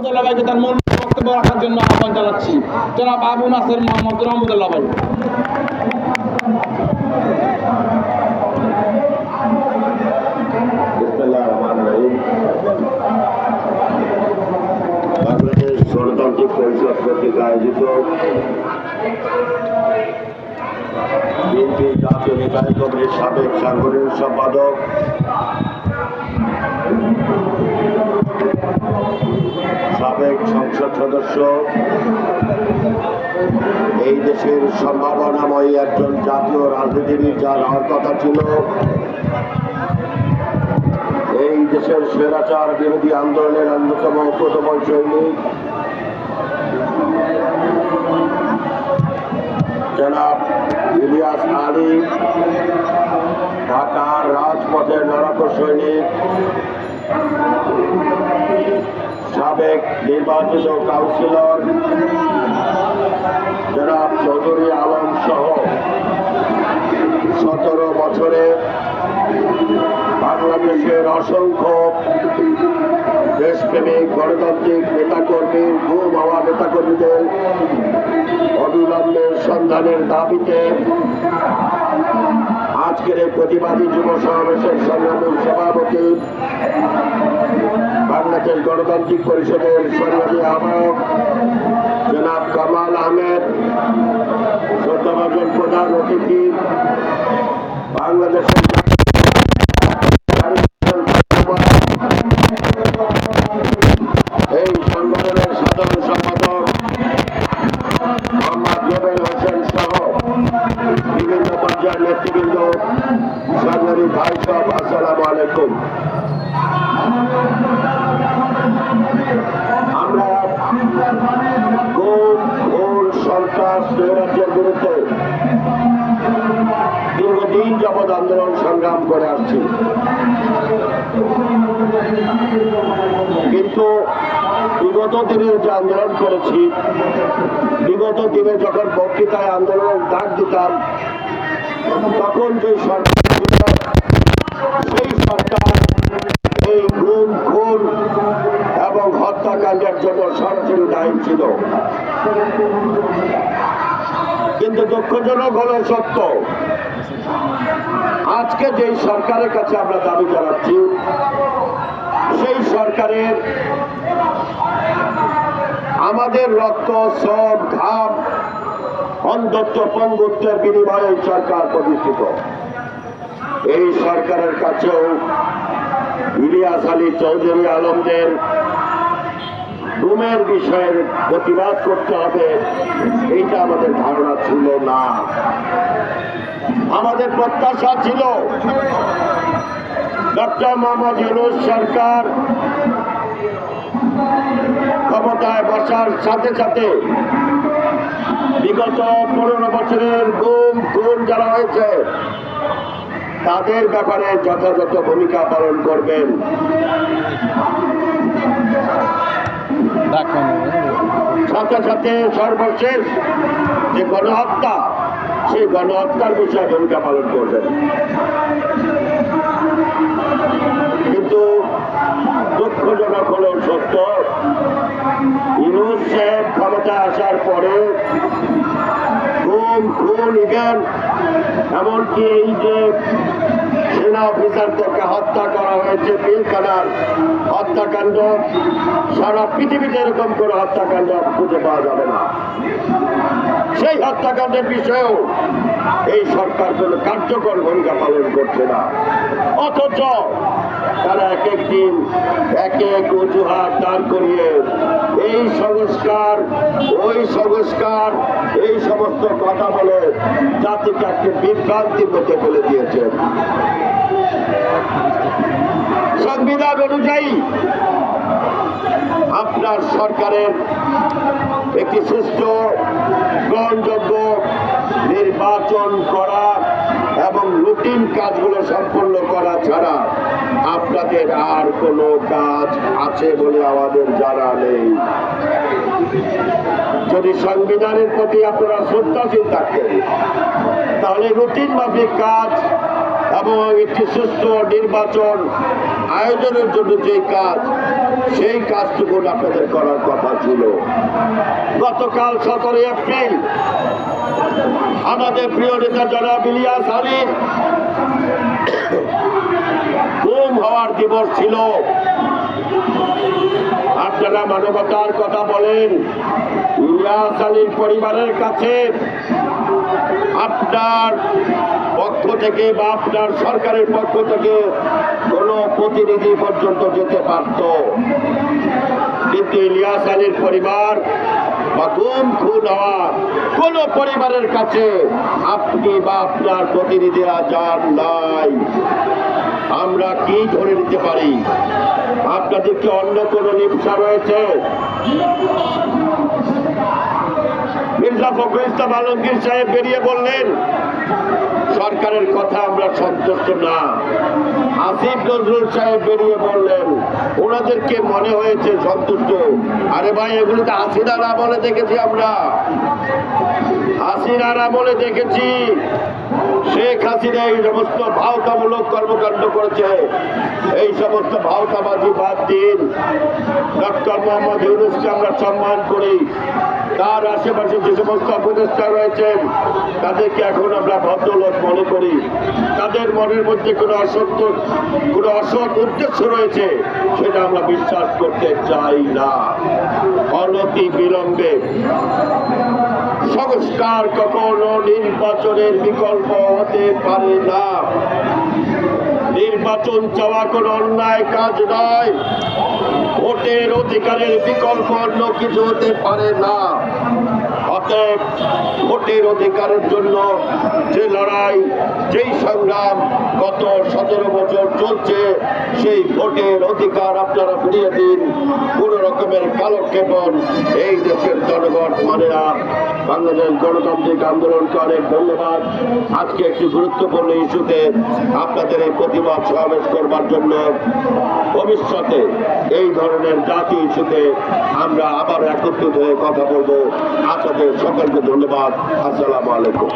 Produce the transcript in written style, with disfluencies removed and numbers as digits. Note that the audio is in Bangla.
রহমতুল্লাহ ভাইকে তার মূল বক্তব্য রাখার জন্য আহ্বান জানাচ্ছি। জনাব আবু নাসের মোহাম্মদ রহমতুল্লাহ ভাই। বাংলাদেশ গণতান্ত্রিক পরিষদ কর্তৃক আয়োজিত বিএনপি জাতীয় নির্বাহী কমিটির সাবেক সাংগঠনিক সম্পাদক সাবেক সংসদ সদস্য, এই দেশের সম্ভাবনাময়ী একজন জাতীয় রাজনীতিবিদ যার হওয়ার কথা ছিল, এই দেশের স্বৈরাচার বিরোধী আন্দোলনের অন্যতম প্রথম সৈনিক জনাব ইলিয়াস আলী, ঢাকার রাজপথের লড়াকু সৈনিক, সাবেক নির্বাচিত কাউন্সিলর জনাব চৌধুরী আলম সহ 17 বছরে বাংলাদেশের অসংখ্য দেশপ্রেমিক গণতান্ত্রিক নেতাকর্মী, গুম হওয়া নেতাকর্মীদের অবিলম্বে সন্ধানের দাবিতে আজকের এই প্রতিবাদী যুব সমাবেশের সংগ্রামী সভাপতি, বাংলাদেশ গণতান্ত্রিক পরিষদের সংগ্রামী আহ্বায়ক জনাব কামাল আহমেদ, শ্রদ্ধাভাজন প্রধান অতিথি, বাংলাদেশের এই সংগঠনের সাধারণ সম্পাদক মোহাম্মদ জবের হোসেন সহ বিভিন্ন পর্যায়ের নেতৃবৃন্দ, সংগ্রামী ভাই সব, আসসালামু আলাইকুম। আমরা গুম, খুন, সন্ত্রাস, স্বৈরাচারের বিরুদ্ধে দীর্ঘদিন যাবৎ আন্দোলন সংগ্রাম করে আসছি, কিন্তু বিগত দিনে যে আন্দোলন করেছি, বিগত দিনে যখন বক্তৃতায় আন্দোলন ডাক দিতাম, তখন যে সরকার ছিল, সেই সরকার এই গুম, খুন এবং হত্যাকাণ্ডের জন্য সরাসরি দায়ী ছিল। কিন্তু দুঃখজনক হলো সত্য, আজকে যেই সরকারের কাছে আমরা দাবি জানাচ্ছি, সেই সরকারের আমাদের রক্ত, শ্রম, ঘাম, অন্ধত্ব, পঙ্গুত্বের বিনিময়ে সরকার প্রতিষ্ঠিত। এই সরকারের কাছেও ইলিয়াস আলী চৌধুরী আলমদের গুমের বিষয়ের প্রতিবাদ করতে হবে, এইটা আমাদের ধারণা ছিল না। আমাদের প্রত্যাশা ছিল ডক্টর মোহাম্মদ ইউনূস সরকার ক্ষমতায় বসার সাথে সাথে বিগত 15 বছরের গুম, খুন যারা হয়েছে তাদের ব্যাপারে যথাযথ ভূমিকা পালন করবেন। সাথে সাথে সর্বশেষ যে গণহত্যা, সেই গণহত্যার বিষয়ে ভূমিকা পালন করবেন। কিন্তু দুঃখজনক হলেও সত্য, ইউনূস সাহেব ক্ষমতায় আসার পরে গুম, খুন, ইভেন এমনকি এই যে সেনা অফিসারদেরকে হত্যা করা হয়েছে, পিলখানার হত্যাকাণ্ড, সারা পৃথিবীতে এরকম করে হত্যাকাণ্ড খুঁজে পাওয়া যাবে না। সেই হত্যাকাণ্ডের বিষয়েও এই সরকার কোনো কার্যকর ভূমিকা পালন করছে না, অথচ তারা এক এক দিন এক এক অজুহাত দাঁড় করিয়ে এই সংস্কার, ওই সংস্কার, এই সমস্ত কথা বলে জাতিকে একটি বিভ্রান্তির মধ্যে ফেলে দিয়েছে। সংবিধান অনুযায়ী আপনার সরকারের একটি সুষ্ঠু, গ্রহণযোগ্য নির্বাচন করা এবং রুটিন কাজগুলো সম্পন্ন করা ছাড়া আপনাদের আর কোনো কাজ আছে বলে আমাদের জানা নেই। যদি সংবিধানের প্রতি আপনারা শ্রদ্ধাশীল থাকেন, তাহলে রুটিন মাফিক কাজ এবং একটি সুষ্ঠু নির্বাচন আয়োজনের জন্য যে কাজ সেই কাজটুকু আপনাদের করার কথা ছিল। গতকাল 17 এপ্রিল আমাদের প্রিয় নেতা জনাব ইলিয়াস আলী গুম হওয়ার দিবস ছিল। আপনারা মানবতার কথা বলেন, ইলিয়াস আলীর পরিবারের কাছে আপনার পক্ষ থেকে বা আপনার সরকারের পক্ষ থেকে কোনো প্রতিনিধি পর্যন্ত যেতে পারত, কিন্তু ইলিয়াস আলীর পরিবার বা গুম খুন হওয়া কোন পরিবারের কাছে আপনি বা আপনার প্রতিনিধিরা যান নাই। আমরা কি ধরে নিতে পারি? আপনাদের কি অন্য কোন লিপ্সা রয়েছে? মির্জা ফখরুল ইসলাম আলমগীর সাহেব বেরিয়ে বললেন সরকারের কথা আমরা সন্তুষ্ট না। আসিফ নজরুল সাহেব বেরিয়ে বললেন ওনাদেরকে মনে হয়েছে সন্তুষ্ট। আরে ভাই, এগুলো তো হাসিনার আমলে দেখেছি আমরা, হাসিনার আমলে দেখেছি। শেখ হাসিনা এই সমস্ত ভাওতামূলক কর্মকাণ্ড করেছে। এই সমস্ত ভাওতাবাজি বাদ দিন। ডক্টর মোহাম্মদ ইউনূসকে আমরা সম্মান করি। তার আশেপাশে যে সমস্ত উপদেষ্টা রয়েছেন তাদেরকে এখন আমরা ভদ্রলোক মনে করি। তাদের মনের মধ্যে কোনো অসৎ উদ্দেশ্য রয়েছে সেটা আমরা বিশ্বাস করতে চাই না। অনতি বিলম্বে সংস্কার কখনো নির্বাচনের বিকল্প হতে পারে না। নির্বাচন চাওয়া কোনো অন্যায় কাজ নয়। ভোটের অধিকারের বিকল্প অন্য কিছু হতে পারে না। অতএব ভোটের অধিকারের জন্য যে লড়াই, যেই সংগ্রাম গত 17 বছর চলছে, সেই ভোটের অধিকার আপনারা ফিরিয়ে দিন। কোন রকমের কালক্ষেপণ এই দেশের জনগণ মানে না। বাংলাদেশ গণতান্ত্রিক আন্দোলনকে অনেক ধন্যবাদ। আজকে একটি গুরুত্বপূর্ণ ইস্যুতে আপনাদের এই প্রতিবাদ সমাবেশ করবার জন্য। ভবিষ্যতে এই ধরনের জাতীয় ইস্যুতে আমরা আবার একত্রিত হয়ে কথা বলবো। আপনাদের সকলকে ধন্যবাদ। আসসালামু আলাইকুম।